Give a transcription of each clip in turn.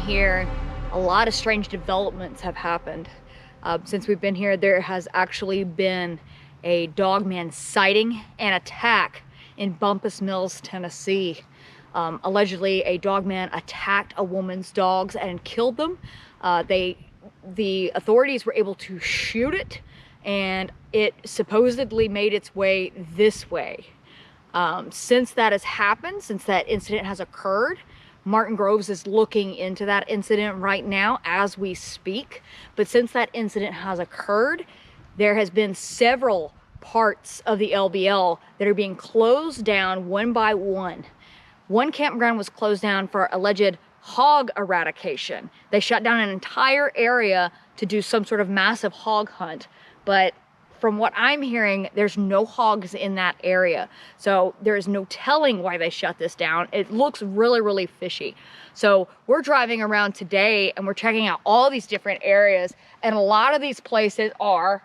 here, a lot of strange developments have happened. Since we've been here, there has actually been a Dogman sighting and attack in Bumpus Mills, Tennessee. Allegedly, a Dogman attacked a woman's dogs and killed them. The authorities were able to shoot it, and it supposedly made its way this way. Since that has happened, since that incident has occurred, Martin Groves is looking into that incident right now as we speak. But since that incident has occurred, there has been several parts of the LBL that are being closed down one by one. One campground was closed down for alleged hog eradication. They shut down an entire area to do some sort of massive hog hunt. But from what I'm hearing, there's no hogs in that area. So there's no telling why they shut this down. It looks really, really fishy. So we're driving around today and we're checking out all these different areas, and a lot of these places are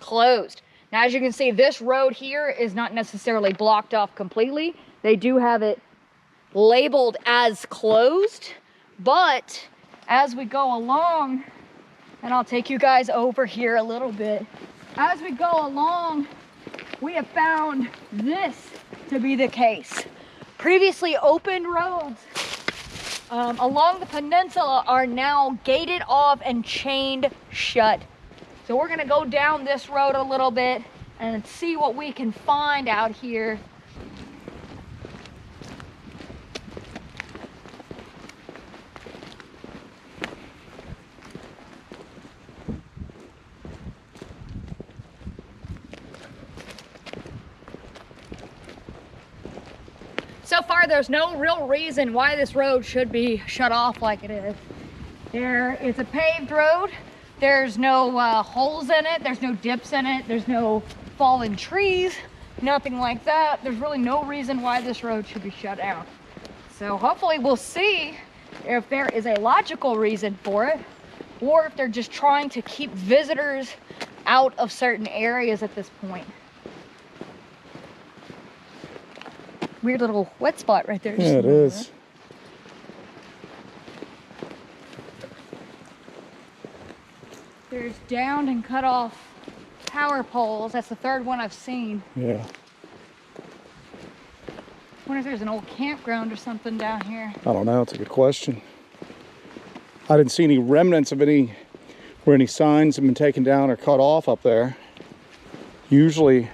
closed. Now, as you can see, this road here is not necessarily blocked off completely. They do have it labeled as closed, but as we go along, and I'll take you guys over here a little bit, as we go along, we have found this to be the case. Previously open roads along the peninsula are now gated off and chained shut. So we're gonna go down this road a little bit and see what we can find out here. So far, there's no real reason why this road should be shut off like it is. It's a paved road. There's no holes in it. There's no dips in it. There's no fallen trees, nothing like that. There's really no reason why this road should be shut down. So hopefully we'll see if there is a logical reason for it, or if they're just trying to keep visitors out of certain areas at this point. Weird little wet spot right there. Yeah, it is. There's downed and cut off power poles. That's the third one I've seen. Yeah. I wonder if there's an old campground or something down here. I don't know. It's a good question. I didn't see any remnants of any where any signs have been taken down or cut off up there. Usually,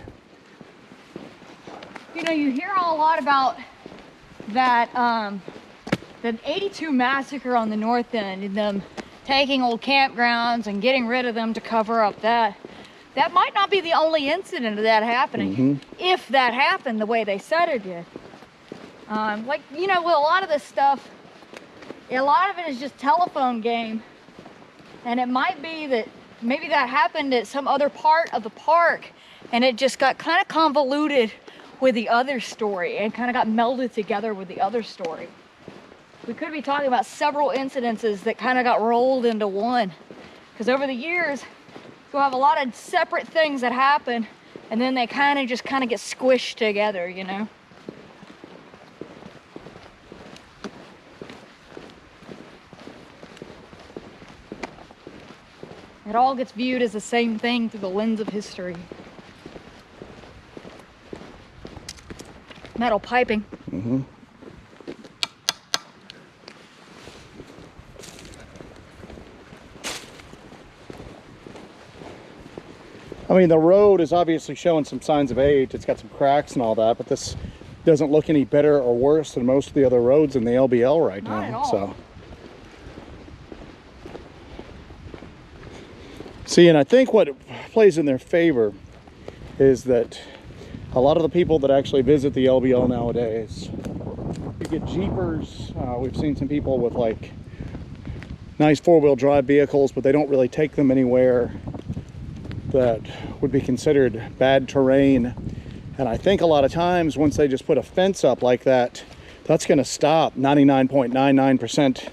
you know, you hear a lot about that the 82 massacre on the north end, and them taking old campgrounds and getting rid of them to cover up that. That might not be the only incident of that happening, if that happened the way they said it did. Like, you know, with a lot of this stuff, a lot of it is just telephone game. And it might be that maybe that happened at some other part of the park, and it just got kind of convoluted with the other story and kind of got melded together with the other story. We could be talking about several incidences that kind of got rolled into one, because over the years you'll have a lot of separate things that happen, and then they kind of get squished together, you know. It all gets viewed as the same thing through the lens of history. Metal piping. I mean, the road is obviously showing some signs of age. It's got some cracks and all that, but this doesn't look any better or worse than most of the other roads in the LBL right now. Not at all. So, see, and I think what plays in their favor is that a lot of the people that actually visit the LBL nowadays, you get jeepers. We've seen some people with like nice four-wheel drive vehicles, but they don't really take them anywhere that would be considered bad terrain. And I think a lot of times once they just put a fence up like that, that's going to stop 99.99%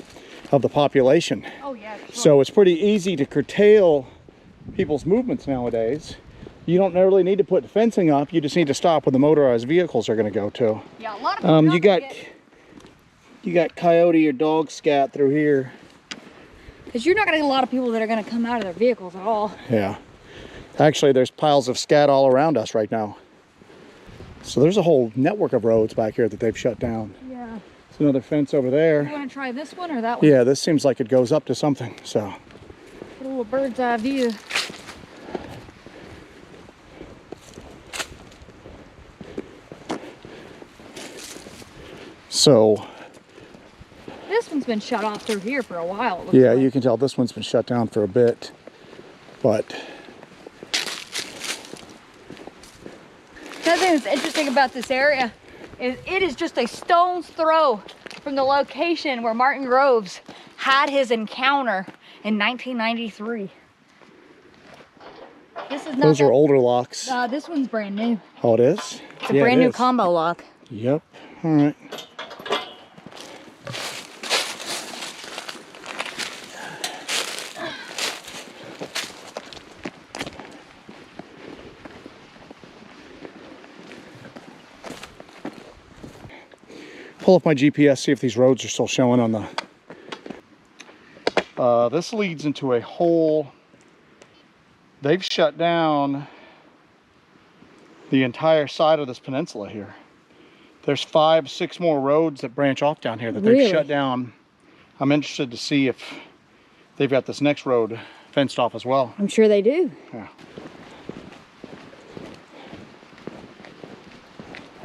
of the population. Oh yeah, sure. So it's pretty easy to curtail people's movements nowadays. You don't really need to put fencing up. You just need to stop where the motorized vehicles are going to go to. Yeah, a lot of you got coyote or dog scat through here. Because you're not going to get a lot of people that are going to come out of their vehicles at all. Yeah. Actually, there's piles of scat all around us right now. So there's a whole network of roads back here that they've shut down. Yeah. There's another fence over there. You want to try this one or that one? Yeah, this seems like it goes up to something, so. Get a little bird's eye view. So. This one's been shut off through here for a while. Yeah, like. you can tell this one's been shut down for a bit, but. The other thing that's interesting about this area is it is just a stone's throw from the location where Martin Groves had his encounter in 1993. This is not. Those are older locks. This one's brand new. Oh, it is? It's a brand new combo lock. Yep. All right. Pull up my GPS, see if these roads are still showing on the... this leads into a whole... They've shut down the entire side of this peninsula here. There's 5, 6 more roads that branch off down here that they've shut down. I'm interested to see if they've got this next road fenced off as well. I'm sure they do. Yeah.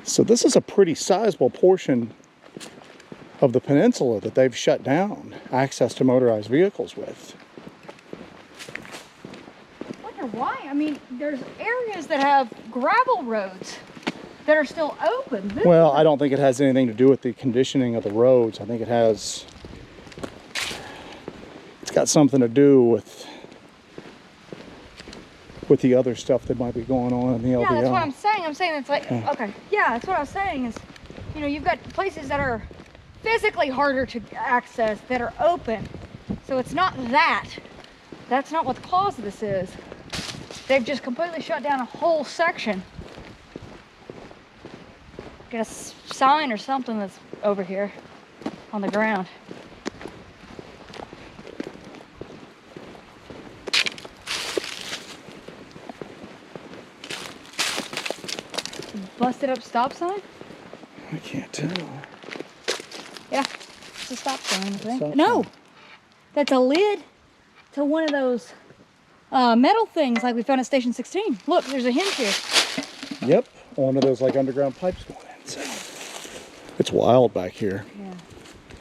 So this is a pretty sizable portion of the peninsula that they've shut down access to motorized vehicles with. I wonder why. I mean, there's areas that have gravel roads that are still open. Well, I don't think it has anything to do with the conditioning of the roads. I think it has... It's got something to do with the other stuff that might be going on in the LBL. Yeah, that's what I'm saying. I'm saying it's like, okay, yeah, that's what I was saying is, you know, you've got places that are physically harder to access that are open. So it's not that. That's not what the cause of this is. They've just completely shut down a whole section. Get a sign or something that's over here on the ground. Busted up stop sign? I can't tell. Yeah, it's a stop sign, I think. Stop No, sign. that's a lid to one of those metal things like we found at Station 16. Look, there's a hinge here. Yep, one of those like underground pipes going in. So it's wild back here. Yeah,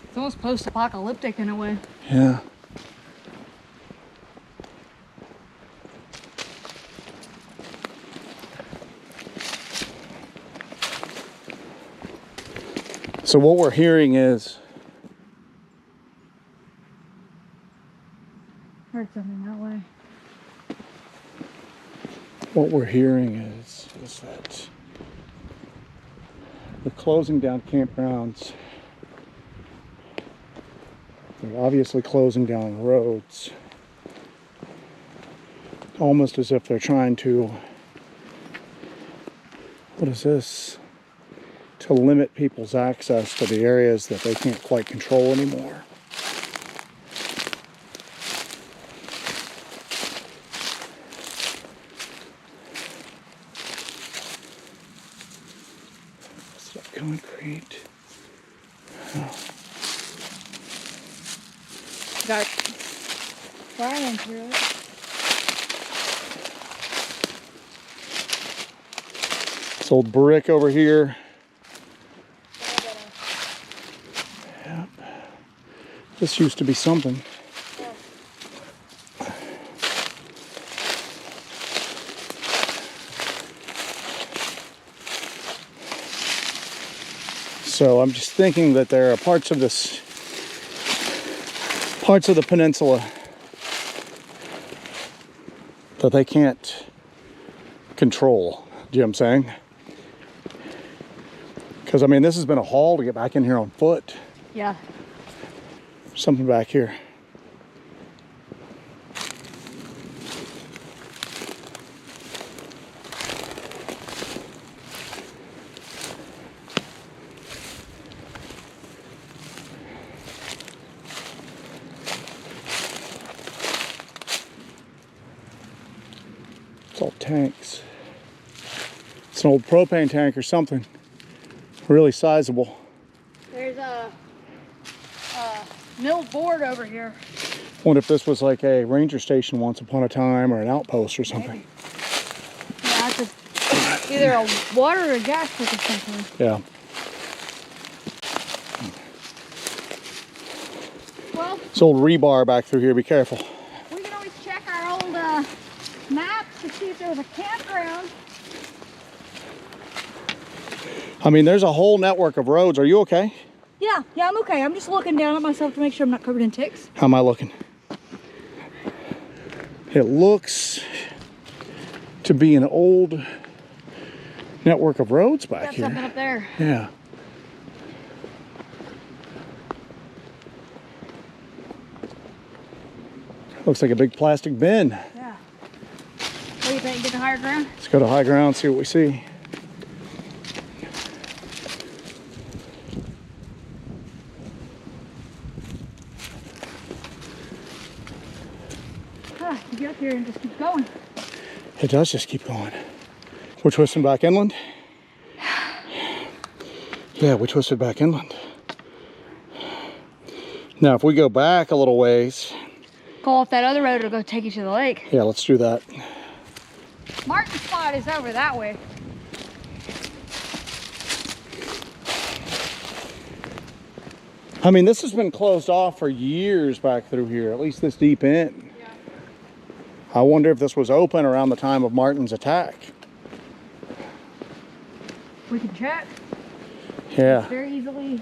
it's almost post-apocalyptic in a way. Yeah. So what we're hearing is... Heard something that way. What we're hearing is that they're closing down campgrounds. They're obviously closing down roads. Almost as if they're trying to... What is this? To limit people's access to the areas that they can't quite control anymore. Concrete. Oh. Got flying through it. This old brick over here. Yep. This used to be something. So I'm just thinking that there are parts of the peninsula that they can't control. Do you know what I'm saying? Because I mean, this has been a haul to get back in here on foot. Yeah. Something back here. It's all tanks. It's an old propane tank or something. Really sizable. There's a milled board over here. Wonder if this was like a ranger station once upon a time, or an outpost or something. Maybe. Yeah, it's either a water or a gas tank or something. Yeah. Well, This old rebar back through here, be careful. we can always check our old maps to see if there was a campground. I mean, there's a whole network of roads. Are you okay? Yeah, I'm okay. I'm just looking down at myself to make sure I'm not covered in ticks. How am I looking? It looks to be an old network of roads back Got here. something up there. Yeah. Looks like a big plastic bin. Yeah. What do you think? Get to higher ground? Let's go to high ground, see what we see. You get up here and just keep going. It does just keep going. We're twisting back inland. Yeah, we twisted back inland. Now, if we go back a little ways. Go off that other road, it'll go take you to the lake. Yeah, let's do that. Martin's spot is over that way. I mean, this has been closed off for years back through here, at least this deep in. Yeah. I wonder if this was open around the time of Martin's attack. We can check. Yeah. Very easily.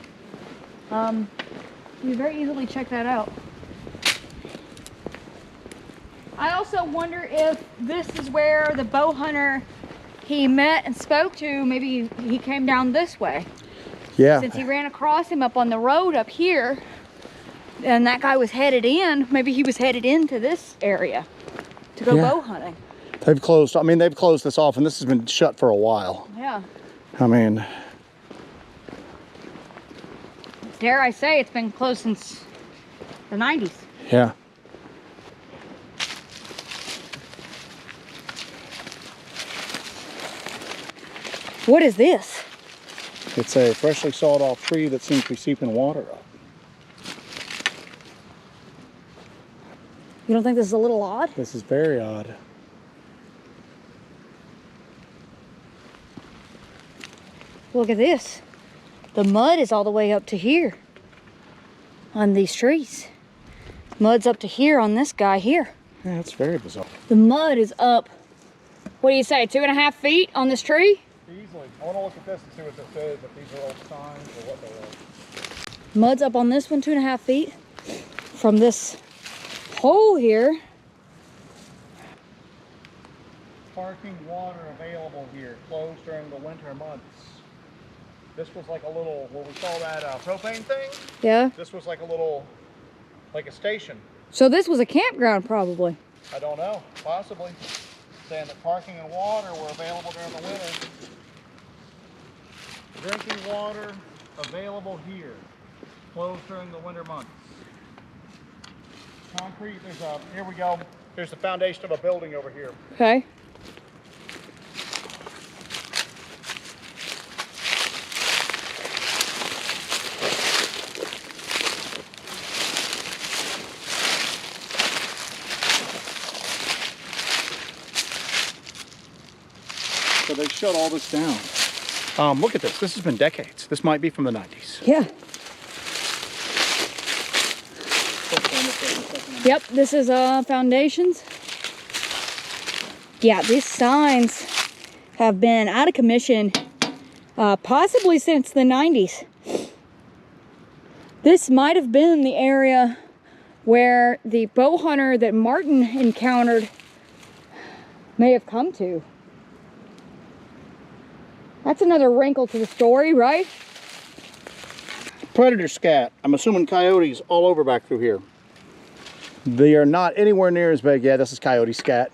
We very easily check that out. I also wonder if this is where the bow hunter he met and spoke to, maybe he came down this way. Yeah. Since he ran across him up on the road up here, and that guy was headed in, maybe he was headed into this area to go bow hunting. They've closed, I mean, they've closed this off, and this has been shut for a while. Yeah. I mean, Dare I say it's been closed since the 90s. yeah. What is this? It's a freshly sawed off tree that seems to be seeping water up. You don't think this is a little odd? This is very odd. Look at this. The mud is all the way up to here on these trees. Mud's up to here on this guy here. Yeah, it's very bizarre. The mud is up, what do you say, 2.5 feet on this tree? Easily. I want to look at this and see what this is, if these are old signs or what they are. Mud's up on this one 2.5 feet from this hole here. Parking water available here, closed during the winter months. This was like a little, what we call that propane thing? Yeah. This was like a little, like a station. So this was a campground probably. I don't know, possibly. Saying that parking and water were available during the winter. Drinking water available here, closed during the winter months. Concrete, here we go. There's the foundation of a building over here. Okay. So they shut all this down. Look at this. This has been decades. This might be from the 90s. Yeah. Yep, this is foundations. Yeah, these signs have been out of commission possibly since the 90s. This might have been the area where the bow hunter that Martin encountered may have come to. That's another wrinkle to the story, right? Predator scat. I'm assuming coyotes all over back through here. They are not anywhere near as big. Yeah, this is coyote scat.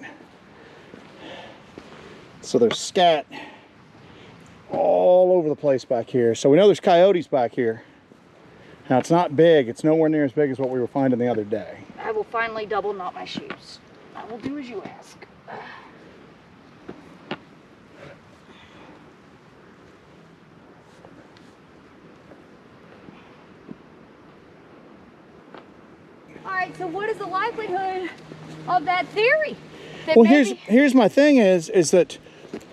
So there's scat all over the place back here. So we know there's coyotes back here. Now it's not big. It's nowhere near as big as what we were finding the other day. I will finally double knot my shoes. I will do as you ask. So what is the likelihood of that theory? That Well, maybe... here's my thing is that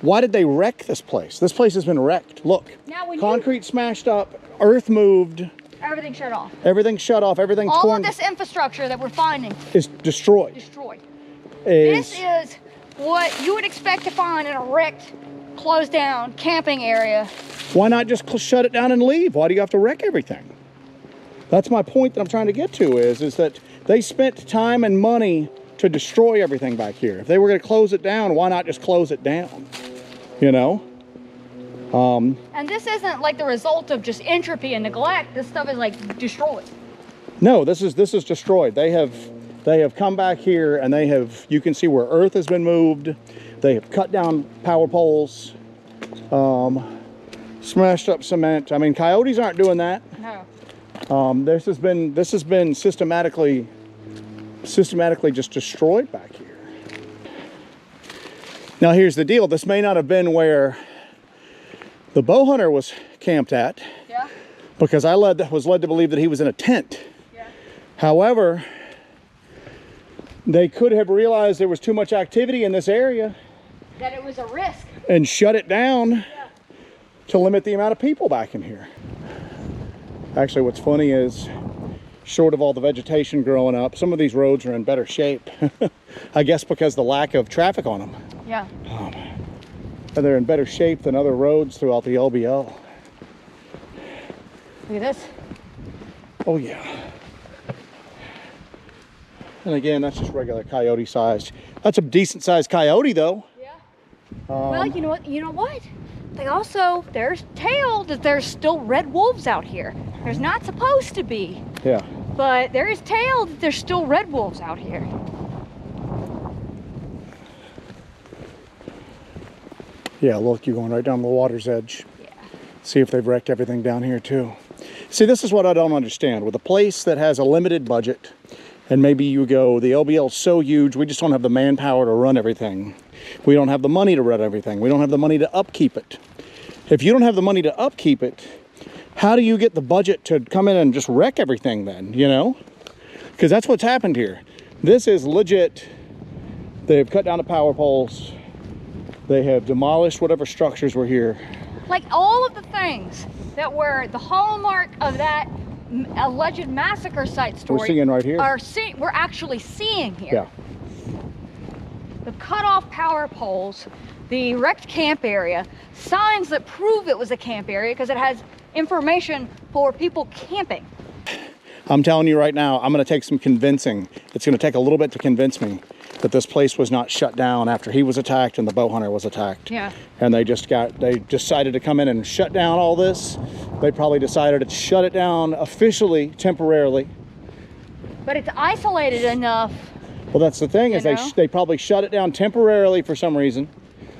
why did they wreck this place? This place has been wrecked. Look, now when concrete smashed up, earth moved. Everything shut off. Everything shut off, everything all torn. All of this infrastructure that we're finding is destroyed. This is what you would expect to find in a wrecked, closed down camping area. Why not just shut it down and leave? Why do you have to wreck everything? That's my point that I'm trying to get to is that they spent time and money to destroy everything back here. If they were going to close it down, why not just close it down? You know? And this isn't like the result of just entropy and neglect. This stuff is like destroyed. No, this is destroyed. They have come back here and they have, you can see where earth has been moved. They have cut down power poles, smashed up cement. I mean, coyotes aren't doing that. No. This has been systematically just destroyed back here. Now here's the deal. This may not have been where the bow hunter was camped at. Yeah. Because I was led to believe that he was in a tent. Yeah. However, they could have realized there was too much activity in this area. That it was a risk. And shut it down. Yeah. To limit the amount of people back in here. Actually, what's funny is, short of all the vegetation growing up, some of these roads are in better shape. I guess because the lack of traffic on them. Yeah. And they're in better shape than other roads throughout the LBL. Look at this. Oh yeah. And again, that's just regular coyote sized. That's a decent sized coyote though. Yeah. Well, you know what? You know what? There's tale that there's still red wolves out here. There's not supposed to be. Yeah. But there is tale that there's still red wolves out here. Yeah, look, you're going right down the water's edge. Yeah. See if they've wrecked everything down here too. See, this is what I don't understand. With a place that has a limited budget, and maybe you go, the LBL is so huge, we just don't have the manpower to run everything. We don't have the money to run everything. We don't have the money to upkeep it. If you don't have the money to upkeep it, how do you get the budget to come in and just wreck everything then, you know? Because that's what's happened here. This is legit. They've cut down the power poles. They have demolished whatever structures were here. Like all of the things that were the hallmark of that alleged massacre site story. We're seeing right here. We're actually seeing here. Yeah. The cut off power poles, the wrecked camp area, signs that prove it was a camp area because it has information for people camping. I'm telling you right now, I'm going to take some convincing. It's going to take a little bit to convince me that this place was not shut down after he was attacked and the bow hunter was attacked. Yeah. And they decided to come in and shut down all this. They probably decided to shut it down officially, temporarily. But it's isolated enough. Well, that's the thing, is they probably shut it down temporarily for some reason,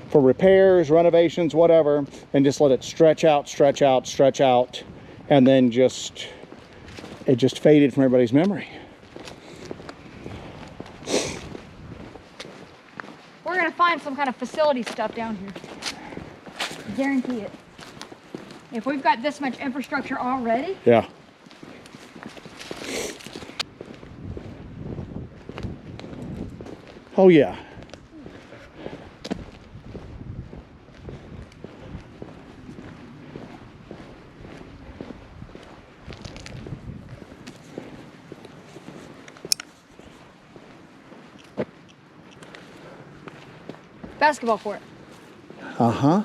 for repairs, renovations, whatever, and just let it stretch out, and then it just faded from everybody's memory. We're gonna find some kind of facility stuff down here. Guarantee it. If we've got this much infrastructure already. Yeah. Oh yeah. Basketball court. Uh-huh.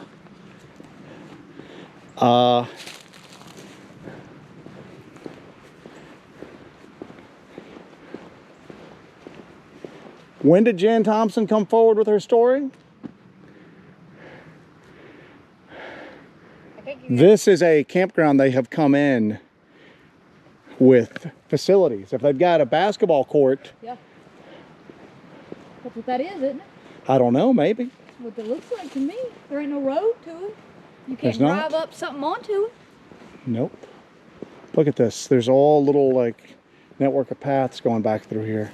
When did Jan Thompson come forward with her story? This is a campground they have come in with facilities. If they've got a basketball court. Yeah. That's what that is, isn't it? I don't know, maybe. What it looks like to me. There ain't no road to it. You can't There's not. drive up something onto it. Nope. Look at this. There's all little like network of paths going back through here.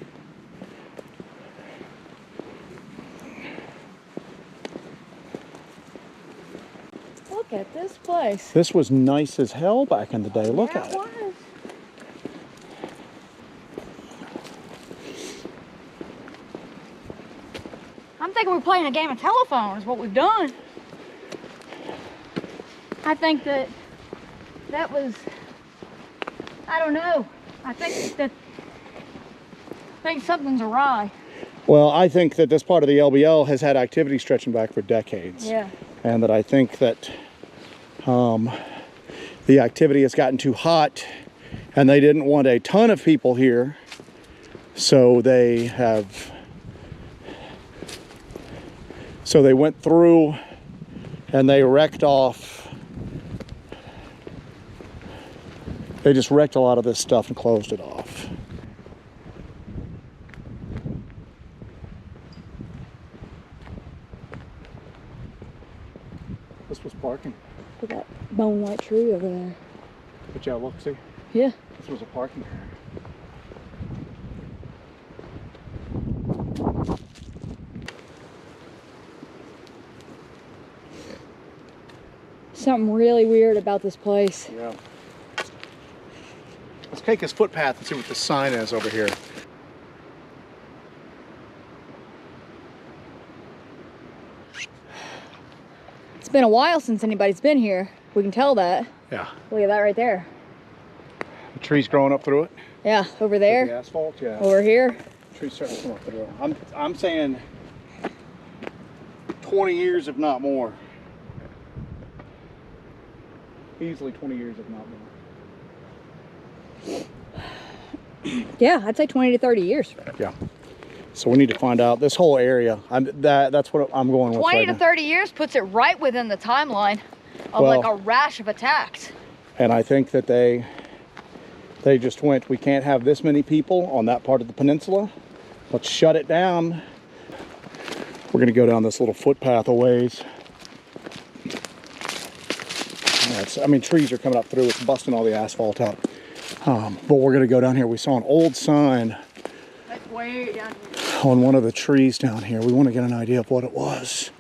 Look at this place. This was nice as hell back in the day. Look at it. Was. I'm thinking we're playing a game of telephone is what we've done. I think that was, I don't know. I think something's awry. Well, I think that this part of the LBL has had activity stretching back for decades. Yeah. And that I think that the activity has gotten too hot and they didn't want a ton of people here. So they went through and they wrecked off. They just wrecked a lot of this stuff and closed it off. This was parking. Look at that bone white tree over there. But yeah, look, see? Yeah. This was a parking area. Something really weird about this place. Yeah. Let's take this footpath and see what the sign is over here. It's been a while since anybody's been here. We can tell that. Yeah. Look at that right there. The trees growing up through it. Yeah, over there. The asphalt, yeah. Over here. Trees starting to come up through it. I'm saying 20 years, if not more. Easily 20 years, if not more. Yeah, I'd say 20 to 30 years. Yeah. So we need to find out this whole area. That's what I'm going with. 20 right to now. 30 years puts it right within the timeline of Well, like a rash of attacks. And I think that they just went, we can't have this many people on that part of the peninsula. Let's shut it down. We're gonna go down this little footpath a ways. I mean, trees are coming up through, it's busting all the asphalt out. But we're gonna go down here. We saw an old sign That's way down here. on one of the trees down here. We wanna get an idea of what it was.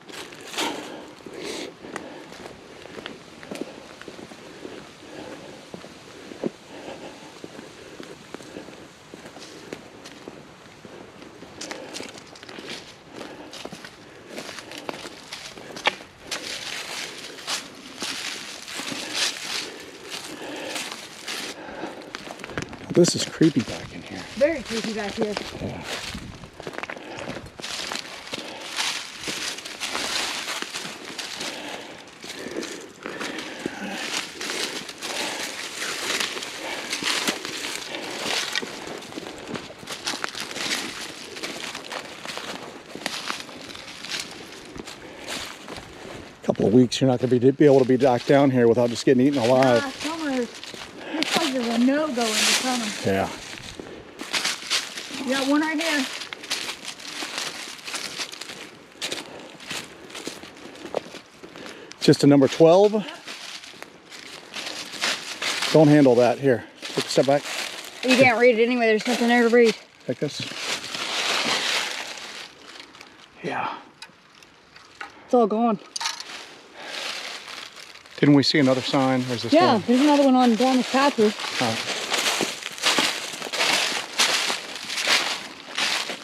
This is creepy back in here. Very creepy back here. Yeah. Couple of weeks, you're not going to be able to be back down here without just getting eaten alive. Summer, this place is a no-go in the summer. Yeah. You got one right here. Just a number 12. Yep. Don't handle that. Here, take a step back. You can't read it anyway. There's nothing there to read. Take this. Yeah. It's all gone. Didn't we see another sign? Or is this Yeah, one? there's another one on down this path here.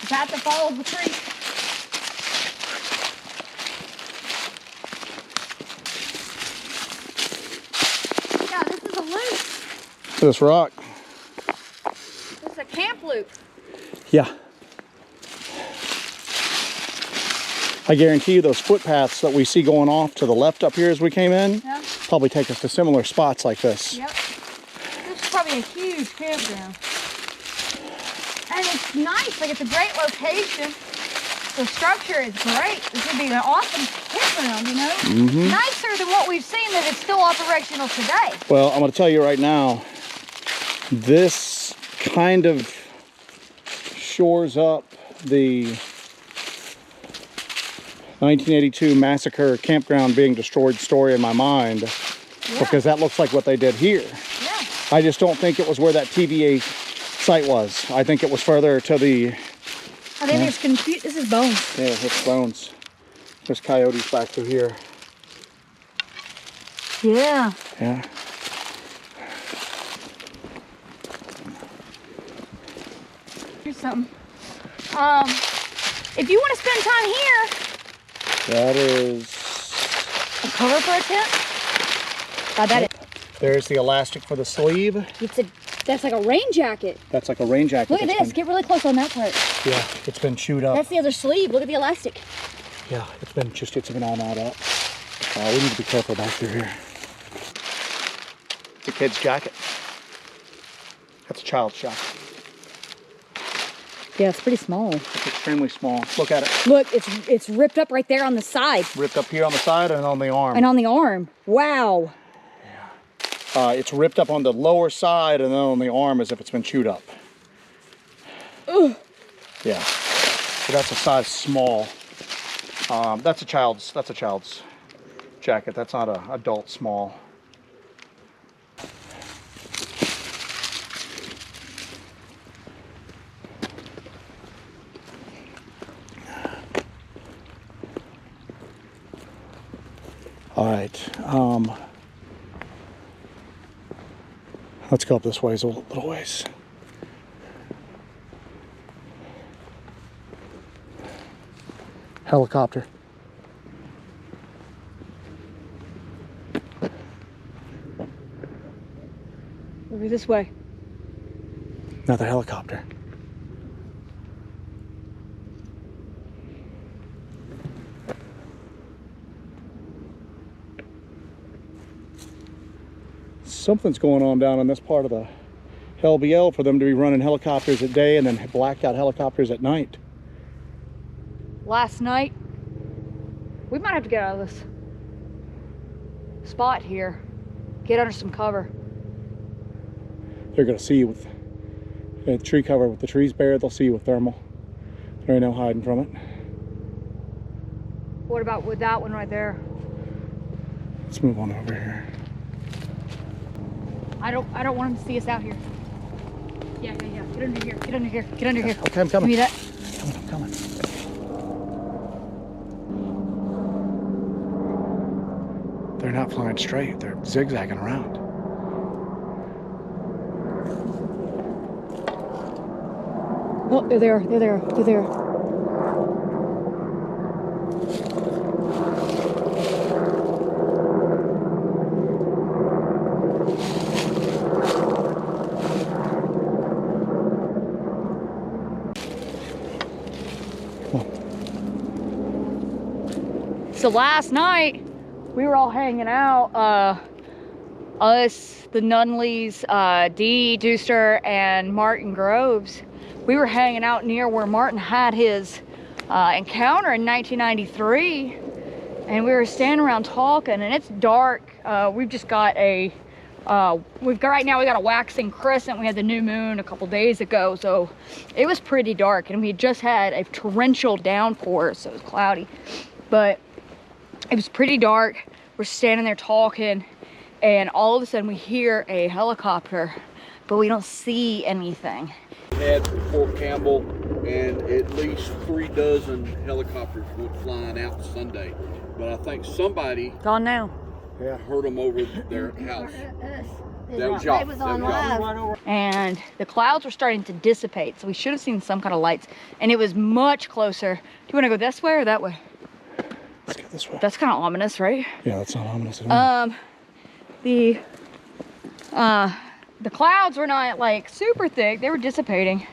The path that follows the tree. Yeah, this is a loop. This rock. This is a camp loop. Yeah. I guarantee you those footpaths that we see going off to the left up here as we came in, Yeah. probably take us to similar spots like this. Yep. This is probably a huge campground. And it's nice, like it's a great location. The structure is great. This would be an awesome campground, you know? Mm-hmm. Nicer than what we've seen that it's still operational today. Well, I'm going to tell you right now, this kind of shores up the 1982 massacre campground being destroyed story in my mind, because that looks like what they did here. Yeah. I just don't think it was where that TVA site was. I think it was further to the... I think it's confused. This is bones. Yeah, it's bones. There's coyotes back through here. Yeah. Yeah. Here's something. If you want to spend time here. That is A cover for a tent? God, that is. There's the elastic for the sleeve. That's like a rain jacket. That's like a rain jacket. Look at this. Get really close on that part. Yeah, it's been chewed up. That's the other sleeve. Look at the elastic. Yeah, it's been all gnawed up. We need to be careful back through here. It's a kid's jacket. That's a child's jacket. Yeah, it's pretty small. It's extremely small. Look at it. Look, it's ripped up right there on the side. Ripped up here on the side and on the arm. And on the arm. Wow. It's ripped up on the lower side and then on the arm as if it's been chewed up. Ugh. Yeah. So that's a size small. That's a child's jacket. That's not an adult small. All right. Let's go up this ways, a little ways. Helicopter. Over this way. Another helicopter. Something's going on down in this part of the LBL for them to be running helicopters at day and then blacked out helicopters at night. Last night, we might have to get out of this spot here. Get under some cover. They're going to see you with tree cover. With the trees bare, they'll see you with thermal. There ain't no hiding from it. What about with that one right there? Let's move on over here. I don't want them to see us out here. Yeah. Get under here. Get under here. Get under here. Okay, I'm coming. Give me that. I'm coming. They're not flying straight. They're zigzagging around. Oh, they're there. They're there. They're there. So last night we were all hanging out, us, the Nunleys, Dee Deuster, and Martin Groves. We were hanging out near where Martin had his encounter in 1993, and we were standing around talking, and it's dark. We've just got right now we got a waxing crescent. We had the new moon a couple days ago, so it was pretty dark, and we had just had a torrential downpour, so it was cloudy, but it was pretty dark. We're standing there talking, and all of a sudden we hear a helicopter, but we don't see anything. Had Fort Campbell, and at least 3 dozen helicopters went flying out Sunday. But I think somebody Gone now. heard them over their house. That was y'all. It was on live. And the clouds were starting to dissipate, so we should have seen some kind of lights, and it was much closer. Do you want to go this way or that way? Let's go this way. That's kind of ominous, right? Yeah, that's not ominous at all. The clouds were not like super thick, they were dissipating,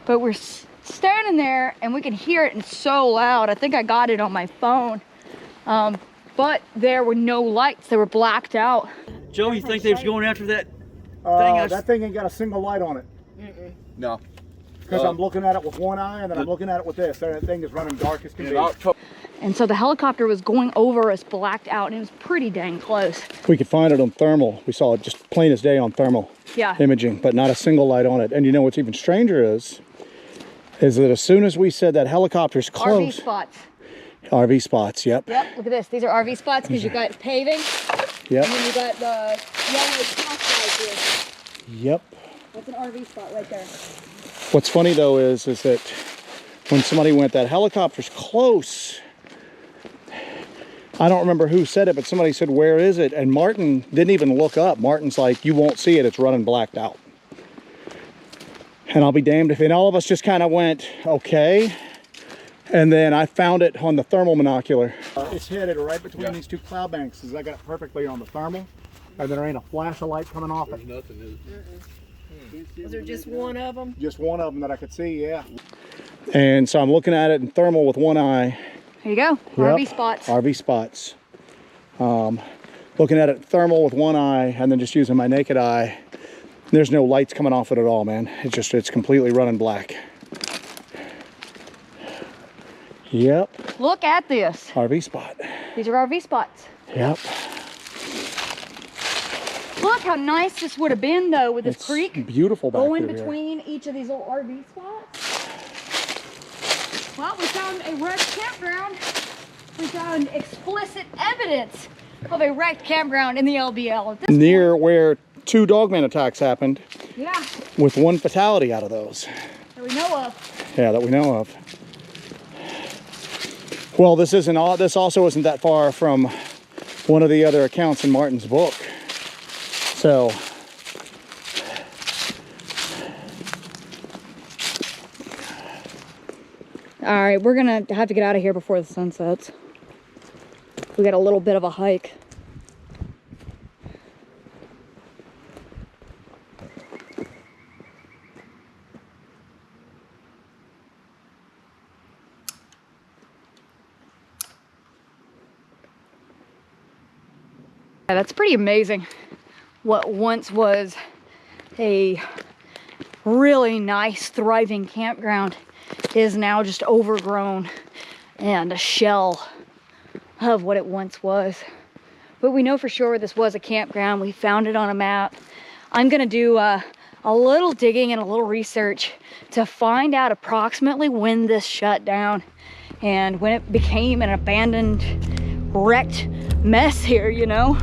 but we're standing there and we can hear it, and it's so loud. I think I got it on my phone, but there were no lights. They were blacked out. Joe, you think they was going after that thing? That thing ain't got a single light on it. No. Because I'm looking at it with one eye and then I'm looking at it with this. That thing is running dark as can be. And so the helicopter was going over us, blacked out, and it was pretty dang close. We could find it on thermal. We saw it just plain as day on thermal imaging, but not a single light on it. And you know what's even stranger is that as soon as we said that helicopter's close. RV spots. RV spots, yep. Yep, look at this. These are RV spots because you got paving. Yep. And then you got the yellow cross right here. Yep. That's an RV spot right there. What's funny though is that when somebody went, that helicopter's close. I don't remember who said it, but somebody said, where is it? And Martin didn't even look up. Martin's like, you won't see it, it's running blacked out. And I'll be damned if, and all of us just kind of went, okay. And then I found it on the thermal monocular. It's headed right between these two cloud banks, because I got it perfectly on the thermal. And there ain't a flash of light coming off it. There's nothing, Was there just one of them? Just one of them that I could see, yeah. And so I'm looking at it in thermal with one eye. Here you go, RV spots. RV spots. Looking at it thermal with one eye and then just using my naked eye. There's no lights coming off it at all, man. It's completely running black. Yep. Look at this. RV spot. These are RV spots. Yep. Look how nice this would have been though with this creek. Beautiful back going through between each of these little RV spots. Well, we found a wrecked campground. We found explicit evidence of a wrecked campground in the LBL. At this near where 2 Dogman attacks happened. Yeah. With 1 fatality out of those. That we know of. Yeah, that we know of. Well, this also isn't that far from one of the other accounts in Martin's book. So all right, we're gonna have to get out of here before the sun sets. We got a little bit of a hike. Yeah, that's pretty amazing. What once was a really nice, thriving campground is now just overgrown and a shell of what it once was. But we know for sure this was a campground. We found it on a map. I'm gonna do a little digging and a little research to find out approximately when this shut down and when it became an abandoned, wrecked mess here, you know?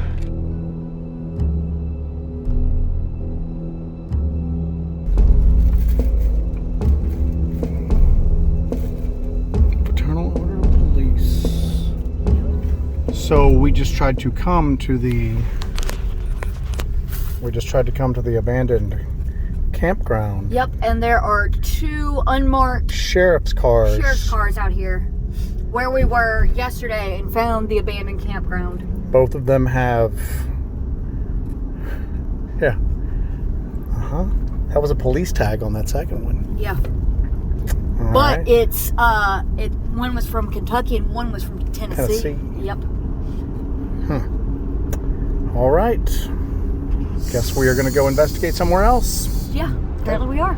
So we just tried to come to the abandoned campground. Yep, and there are 2 unmarked sheriff's cars out here where we were yesterday and found the abandoned campground. Both of them have, yeah. That was a police tag on that second one. Yeah. All but right. it's one was from Kentucky and one was from Tennessee. Yep. All right. Guess we are going to go investigate somewhere else. Yeah, apparently we are.